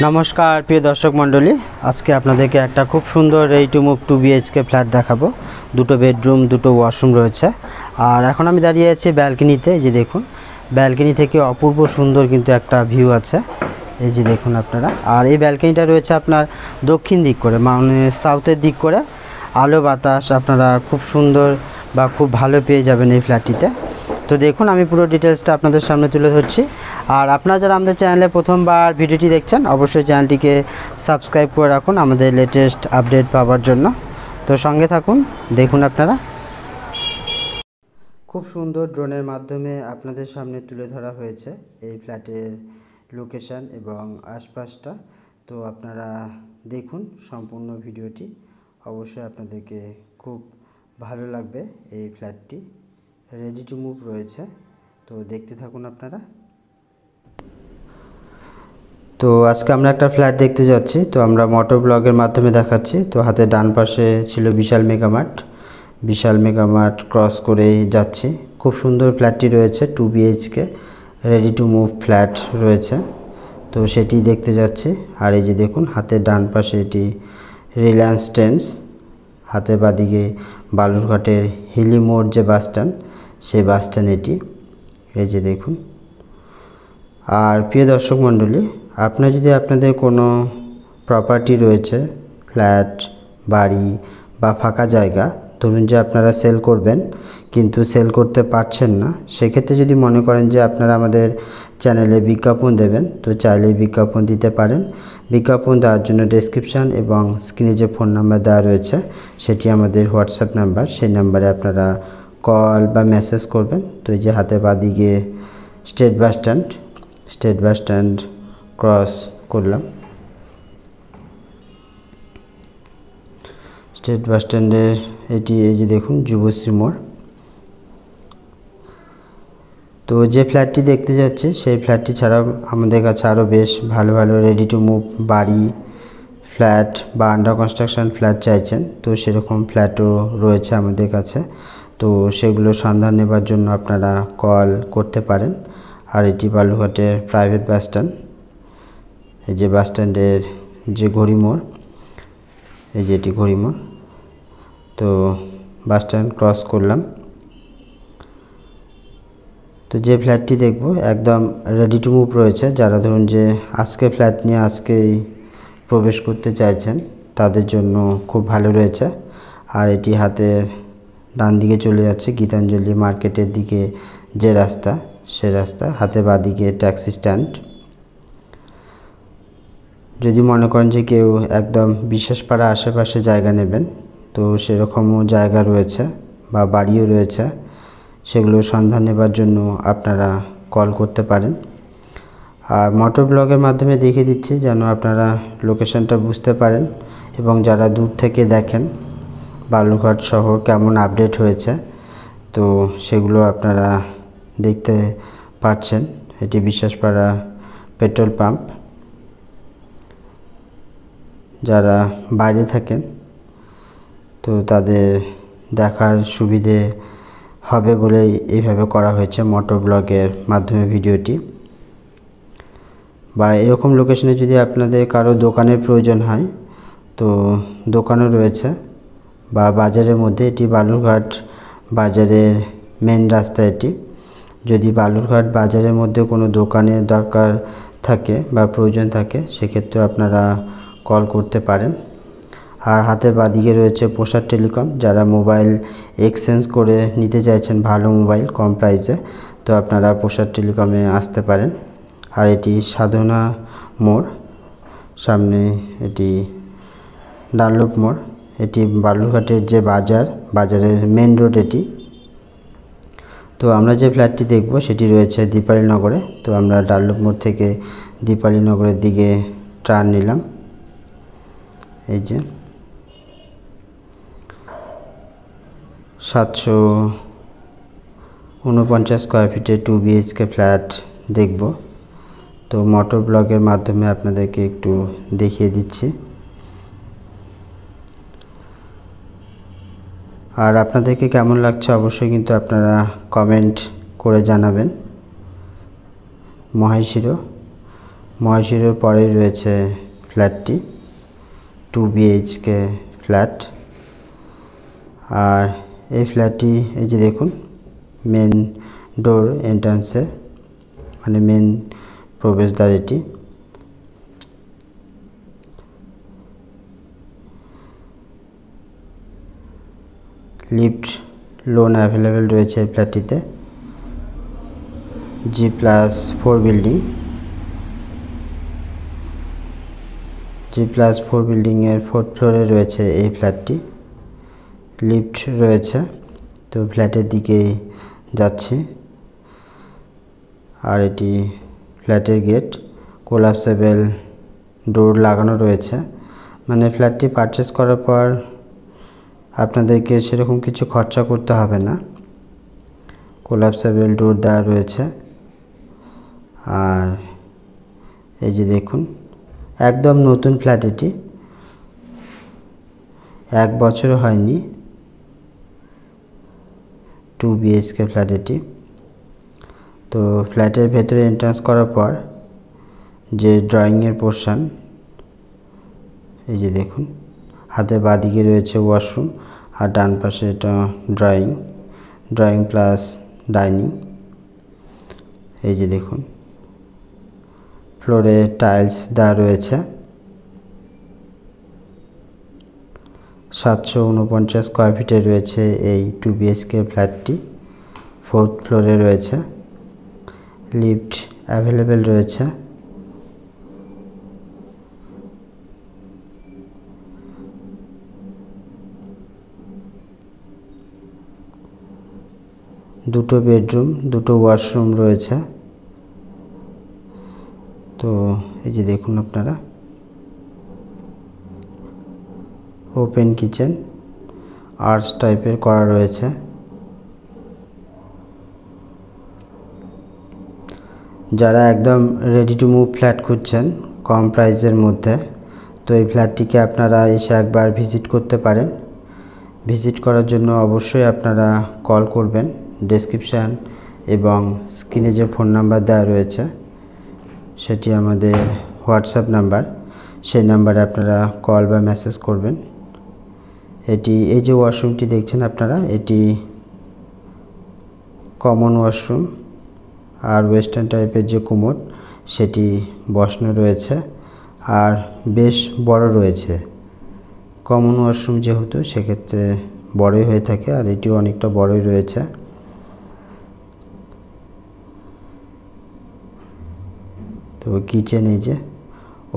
নমস্কার প্রিয় দর্শক মণ্ডলী, আজকে আপনাদেরকে একটা খুব সুন্দর ready to move 2 BHK flat দেখাবো। দুটো বেডরুম, দুটো ওয়াশরুম রয়েছে। আর এখন আমি দাঁড়িয়ে আছি ব্যালকনিতে। যে দেখুন, ব্যালকনি থেকে অপূর্ব সুন্দর কিন্তু একটা ভিউ আছে। এই যে দেখুন আপনারা। আর এই ব্যালকনিটা রয়েছে আপনার দক্ষিণ দিক করে, মানে সাউথের দিক করে। আলো বাতাস আপনারা খুব সুন্দর বা খুব ভালো পেয়ে যাবেন এই ফ্ল্যাটটিতে। তো দেখুন, আমি পুরো ডিটেলসটা আপনাদের সামনে তুলে ধরছি। আর আপনারা যারা আমাদের চ্যানেলে প্রথমবার ভিডিওটি দেখছেন, অবশ্যই চ্যানেলটিকে সাবস্ক্রাইব করে রাখুন আমাদের লেটেস্ট আপডেট পাওয়ার জন্য। তো সঙ্গে থাকুন, দেখুন আপনারা। খুব সুন্দর ড্রোনের মাধ্যমে আপনাদের সামনে তুলে ধরা হয়েছে এই ফ্ল্যাটের লোকেশন এবং আশপাশটা। তো আপনারা দেখুন সম্পূর্ণ ভিডিওটি, অবশ্যই আপনাদেরকে খুব ভালো লাগবে। এই ফ্ল্যাটটি রেডি টু মুভ রয়েছে, তো দেখতে থাকুন আপনারা। তো আজকে আমরা একটা ফ্ল্যাট দেখতে যাচ্ছি। তো আমরা মোটর ব্লগের মাধ্যমে দেখাচ্ছি। তো হাতের ডান পাশে ছিল বিশাল মেগামার্ট, বিশাল মেগামার্ট ক্রস করেই যাচ্ছি। খুব সুন্দর ফ্ল্যাটটি রয়েছে, 2 BHK ready to move flat রয়েছে, তো সেটি দেখতে যাচ্ছি। আর এই যে দেখুন, হাতের ডান পাশে এটি রিলায়েন্স ট্রেন্ডস, হাতের বাদিকে বালুরঘাটের হিলি মোড় যে বাস স্ট্যান্ড, সেই বাস স্ট্যান্ড এটি। এই যে দেখুন। আর প্রিয় দর্শক মণ্ডলী, আপনার যদি আপনাদের কোনো প্রপার্টি রয়েছে, ফ্ল্যাট, বাড়ি বা ফাঁকা জায়গা, ধরুন যে আপনারা সেল করবেন কিন্তু সেল করতে পারছেন না, সেক্ষেত্রে যদি মনে করেন যে আপনারা আমাদের চ্যানেলে বিজ্ঞাপন দেবেন, তো চাইলে বিজ্ঞাপন দিতে পারেন। বিজ্ঞাপন দেওয়ার জন্য ডেসক্রিপশান এবং স্ক্রিনে যে ফোন নাম্বার দেওয়া রয়েছে, সেটি আমাদের হোয়াটসঅ্যাপ নাম্বার। সেই নাম্বারে আপনারা কল বা মেসেজ করবেন। তো এই যে হাতে বাদিকে state bus stand, state bus stand cross করলাম। স্টেট বাস স্ট্যান্ডের এটি, এই যে দেখুন যুবশ্রী মোড়। তো যে ফ্ল্যাটটি দেখতে যাচ্ছে, সেই ফ্ল্যাটটি ছাড়াও আমাদের কাছে আরও বেশ ভালো ভালো রেডি টু মুভ বাড়ি, ফ্ল্যাট বা আন্ডার কনস্ট্রাকশন ফ্ল্যাট চাইছেন, তো সেরকম ফ্ল্যাটও রয়েছে আমাদের কাছে। তো সেগুলো সন্ধান নেবার জন্য আপনারা কল করতে পারেন। আর এটি বালুরঘাটের প্রাইভেট বাস স্ট্যান্ড। এই যে বাস স্ট্যান্ডের যে ঘড়ি মোড়, এই যে এটি ঘড়ি মোড়। তো বাস স্ট্যান্ড ক্রস করলাম। তো যে ফ্ল্যাটটি দেখব একদম রেডি টু মুভ রয়েছে। যারা ধরুন যে আজকে ফ্ল্যাট নিয়ে আজকেই প্রবেশ করতে চাইছেন, তাদের জন্য খুব ভালো রয়েছে। আর এটি হাতের ডান দিকে চলে যাচ্ছে গীতাঞ্জলি মার্কেটের দিকে যে রাস্তা, সে রাস্তা। হাতে বাঁদিকে ট্যাক্সি স্ট্যান্ড। যদি মনে করেন যে কেউ একদম বিশ্বাসপাড়া আশেপাশে জায়গা নেবেন, তো সেরকমও জায়গা রয়েছে বা বাড়িও রয়েছে, সেগুলো সন্ধান নেবার জন্য আপনারা কল করতে পারেন। আর মোটর ব্লগের মাধ্যমে দেখিয়ে দিচ্ছি যেন আপনারা লোকেশনটা বুঝতে পারেন, এবং যারা দূর থেকে দেখেন বালুরঘাট শহর কেমন আপডেট হয়েছে, তো সেগুলো আপনারা দেখতে পাচ্ছেন। এটি বিশ্বাসপাড়া পেট্রোল পাম্প। যারা বাইরে থাকেন, তো তাদের দেখার সুবিধে হবে বলেই এইভাবে করা হয়েছে মোটর ব্লগের মাধ্যমে ভিডিওটি। বা এরকম লোকেশনে যদি আপনাদের কারো দোকানের প্রয়োজন হয়, তো দোকানও রয়েছে। বা বাজারের মধ্যে, এটি বালুরঘাট বাজারের মেন রাস্তা এটি। যদি বালুরঘাট বাজারের মধ্যে কোনো দোকানের দরকার থাকে বা প্রয়োজন থাকে, সেক্ষেত্রে আপনারা কল করতে পারেন। আর হাতে বাঁদিকে রয়েছে প্রসাদ টেলিকম। যারা মোবাইল এক্সচেঞ্জ করে নিতে চাইছেন ভালো মোবাইল কম প্রাইসে, তো আপনারা প্রসাদ টেলিকমে আসতে পারেন। আর এটি সাধনা মোড়, সামনে এটি ডানলপ মোড়। এটি বালুরঘাটের যে বাজার, বাজারের মেন রোড এটি। তো আমরা যে ফ্ল্যাটটি দেখব সেটি রয়েছে দীপালি নগরে। তো আমরা ডানলপ মোড় থেকে দীপালি নগরের দিকে টার্ন নিলাম। এই যে 749 স্কোয়ার ফিটের 2 BHK ফ্ল্যাট দেখব। তো মোটর ব্লগের মাধ্যমে আপনাদেরকে একটু দেখিয়ে দিচ্ছি। আর আপনাদেরকে কেমন লাগছে অবশ্যই কিন্তু আপনারা কমেন্ট করে জানাবেন। মহেশিরো মহেশিরোর পরেই রয়েছে ফ্ল্যাটটি, 2 BHK ফ্ল্যাট। আর এই ফ্ল্যাটটি এই যে দেখুন মেন ডোর এন্ট্রান্সে, মানে মেন প্রবেশদ্বার এটি। লিফট লোন অ্যাভেলেবেল রয়েছে এই ফ্ল্যাটটিতে। G+4 বিল্ডিং, G+4 বিল্ডিংয়ের 4th ফ্লোরে রয়েছে এই ফ্ল্যাটটি। লিফট রয়েছে, তো ফ্ল্যাটের দিকে যাচ্ছি। আর এটি ফ্ল্যাটের গেট, কোলাপসেবল ডোর লাগানো রয়েছে, মানে ফ্ল্যাটটি পারচেস করার পর আপনাদেরকে সেরকম কিছু খরচা করতে হবে না। কোলাপসেবল ডোর দেওয়া রয়েছে। আর এই যে দেখুন একদম নতুন ফ্ল্যাট, এটি 1 বছরও হয়নি, 2 BHK ফ্ল্যাট এটি। তো ফ্ল্যাটের ভেতরে এন্ট্রান্স করার পর যে ড্রয়িংয়ের পোর্শন, এই যে দেখুন হাতের বাঁদিকে রয়েছে ওয়াশরুম, আর ডান পাশে এটা ড্রয়িং প্লাস ডাইনিং। এই যে দেখুন ফ্লোরে টাইলস দেওয়া রয়েছে। 749 স্কোয়ার ফিটে রয়েছে এই 2 BHK ফ্ল্যাটটি, 4th ফ্লোরে রয়েছে। লিফট অ্যাভেলেবেল রয়েছে। দুটো বেডরুম, দুটো ওয়াশরুম রয়েছে। তো এই যে দেখুন আপনারা ওপেন কিচেন, আর্চ টাইপের করা রয়েছে। যারা একদম রেডি টু মুভ ফ্ল্যাট খুঁজছেন কম প্রাইসের মধ্যে, তো এই ফ্ল্যাটটিকে আপনারা এসে একবার ভিজিট করতে পারেন। ভিজিট করার জন্য অবশ্যই আপনারা কল করবেন। ডেসক্রিপশান এবং স্ক্রিনে যে ফোন নাম্বার দেওয়া রয়েছে সেটি আমাদের হোয়াটসঅ্যাপ নাম্বার, সেই নাম্বারে আপনারা কল বা মেসেজ করবেন। এই যে ওয়াশরুমটি দেখছেন আপনারা, এটি কমন ওয়াশরুম, আর ওয়েস্টার্ন টাইপের যে কোমোড সেটি বসানো রয়েছে, আর বেশ বড় রয়েছে। কমন ওয়াশরুম যেহেতু সেক্ষেত্রে বড়ই হয়ে থাকে, আর এটিও অনেকটা বড়ই রয়েছে। তো কিচেন, এই যে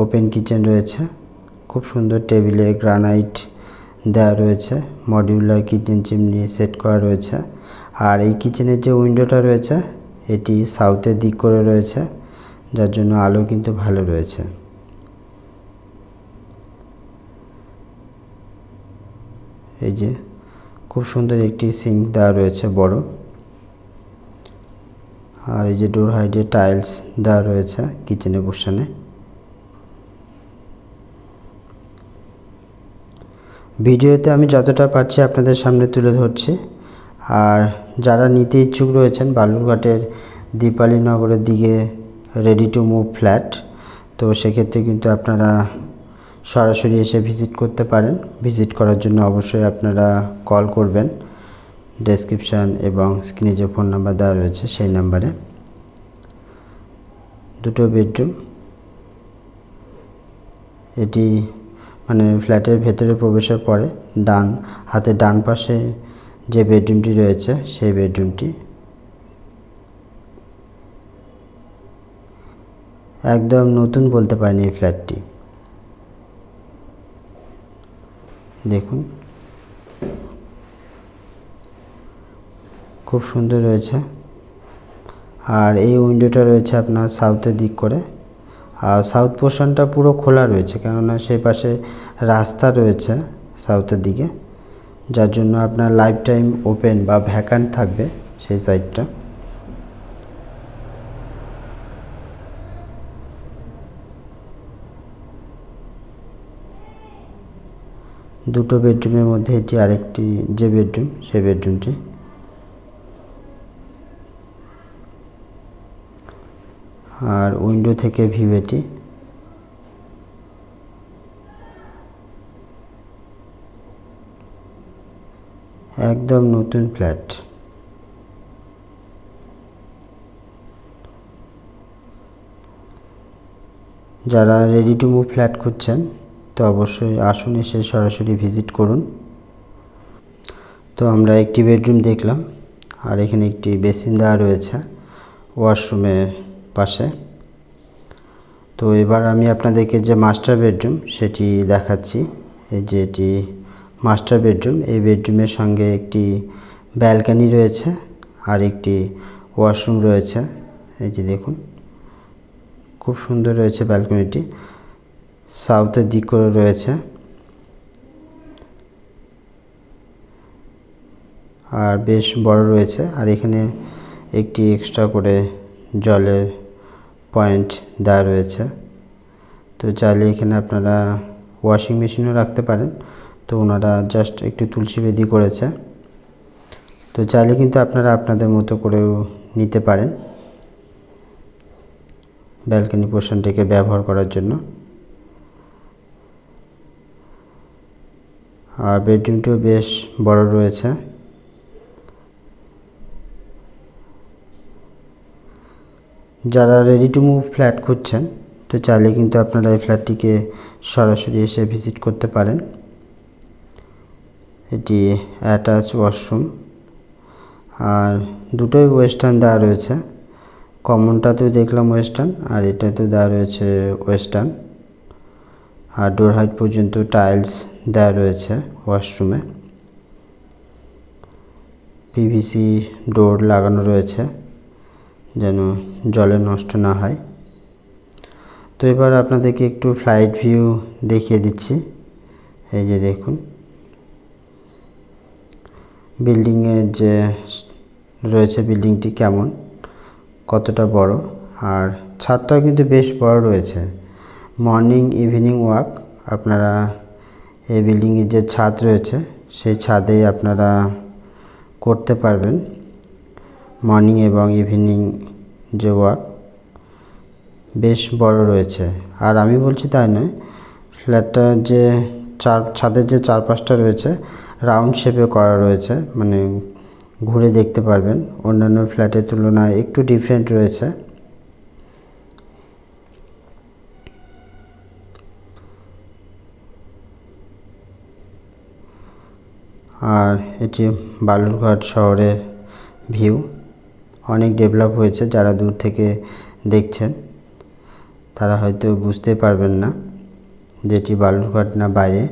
ওপেন কিচেন রয়েছে, খুব সুন্দর টেবিলে গ্রানাইট দেওয়া রয়েছে, মডিউলার কিচেন চিমনি সেট করা রয়েছে। আর এই কিচেনের যে উইন্ডোটা রয়েছে এটি সাউথের দিক করে রয়েছে, যার জন্য আলো কিন্তু ভালো রয়েছে। এই যে খুব সুন্দর একটি সিঙ্ক দেওয়া রয়েছে বড়, আর এই যে ডোর হাইডে টাইলস দেওয়া রয়েছে কিচেনের পোর্শনে। ভিডিওতে আমি যতটা পারছি আপনাদের সামনে তুলে ধরছি। আর যারা নিতে ইচ্ছুক রয়েছেন বালুরঘাটের দীপালি নগরের দিকে রেডি টু মুভ ফ্ল্যাট, তো সেক্ষেত্রে কিন্তু আপনারা সরাসরি এসে ভিজিট করতে পারেন। ভিজিট করার জন্য অবশ্যই আপনারা কল করবেন। ডেসক্রিপশান এবং স্ক্রিনে যে ফোন নাম্বার দেওয়া রয়েছে সেই নাম্বারে। দুটো বেডরুম, এটি মানে ফ্ল্যাটের ভেতরে প্রবেশের পরে হাতের ডান পাশে যে বেডরুমটি রয়েছে সেই বেডরুমটি। একদম নতুন বলতে পারেন এই ফ্ল্যাটটি। দেখুন খুব সুন্দর রয়েছে। আর এই উইন্ডোটা রয়েছে আপনার সাউথের দিক করে, আর সাউথ পোর্শনটা পুরো খোলা রয়েছে, কেননা সেই পাশে রাস্তা রয়েছে সাউথের দিকে, যার জন্য আপনার লাইফ টাইম ওপেন বা ভ্যাকান্ট থাকবে সেই সাইডটা। দুটো বেডরুমের মধ্যে এটি আরেকটি যে বেডরুম সেই বেডরুমটি। আর উইন্ডো থেকে ভিউ এটি। একদম নতুন ফ্ল্যাট। যারা রেডি টু মুভ ফ্ল্যাট খুঁজছেন তো অবশ্যই আসুন, এসে সরাসরি ভিজিট করুন। তো আমরা একটি বেডরুম দেখলাম, আর এখানে একটি বেসিন দেওয়া রয়েছে ওয়াশরুমের পাশে। তো এবার আমি আপনাদেরকে যে মাস্টার বেডরুম সেটি দেখাচ্ছি। এই যে এটি মাস্টার বেডরুম, এই বেডরুমের সঙ্গে একটি ব্যালকনি রয়েছে আর একটি ওয়াশরুম রয়েছে। এই যে দেখুন, খুব সুন্দর রয়েছে ব্যালকনিটি, সাউথের দিক করে রয়েছে। আর বেশ বড় রয়েছে, আর এখানে একটি এক্সট্রা করে জলের পয়েন্ট দেওয়া রয়েছে। তো চাইলে এখানে আপনারা ওয়াশিং মেশিনও রাখতে পারেন। তো ওনারা জাস্ট একটু তুলসী বেদি করেছে, তো চাইলে কিন্তু আপনারা আপনাদের মতো করেও নিতে পারেন ব্যালকনি পোর্শনটিকে ব্যবহার করার জন্য। আর বেডরুমটিও বেশ বড় রয়েছে। যারা রেডি টু মুভ ফ্ল্যাট খুঁজছেন তো চাইলে কিন্তু আপনারা এই ফ্ল্যাটটিকে সরাসরি এসে ভিজিট করতে পারেন। এটি অ্যাটাচ ওয়াশরুম, আর দুটোই ওয়েস্টার্ন দেওয়া রয়েছে। কমনটাতেও দেখলাম ওয়েস্টার্ন, আর এটাতেও দেওয়া রয়েছে ওয়েস্টার্ন। আর ডোর হাইট পর্যন্ত টাইলস দেওয়া রয়েছে ওয়াশরুমে। পিভিসি ডোর লাগানো রয়েছে যেন জলে নষ্ট না হয়। তো এবার আপনাদেরকে একটু ফ্লাইট ভিউ দেখিয়ে দিচ্ছি। এই যে দেখুন, বিল্ডিংয়ের যে রয়েছে বিল্ডিংটি কেমন, কতটা বড়, আর ছাদটাও কিন্তু বেশ বড় রয়েছে। মর্নিং ইভিনিং ওয়াক আপনারা এই বিল্ডিংয়ের যে ছাদ রয়েছে সেই ছাদে আপনারা করতে পারবেন। মর্নিং এবং ইভিনিং যে ওয়াক বেশ বড় রয়েছে। আর আমি বলছি তাই নয়, ফ্ল্যাটটার যে ছাদের যে চারপাশটা রয়েছে রাউন্ড শেপে করা রয়েছে, মানে ঘুরে দেখতে পারবেন। অন্যান্য ফ্ল্যাটের তুলনায় একটু ডিফারেন্ট রয়েছে। আর এটি বালুরঘাট শহরের ভিউ, অনেক ডেভেলপ হয়েছে। যারা দূর থেকে দেখছেন তারা হয়তো বুঝতে পারবেন না যে এটি বালুরঘাট না বাইরে।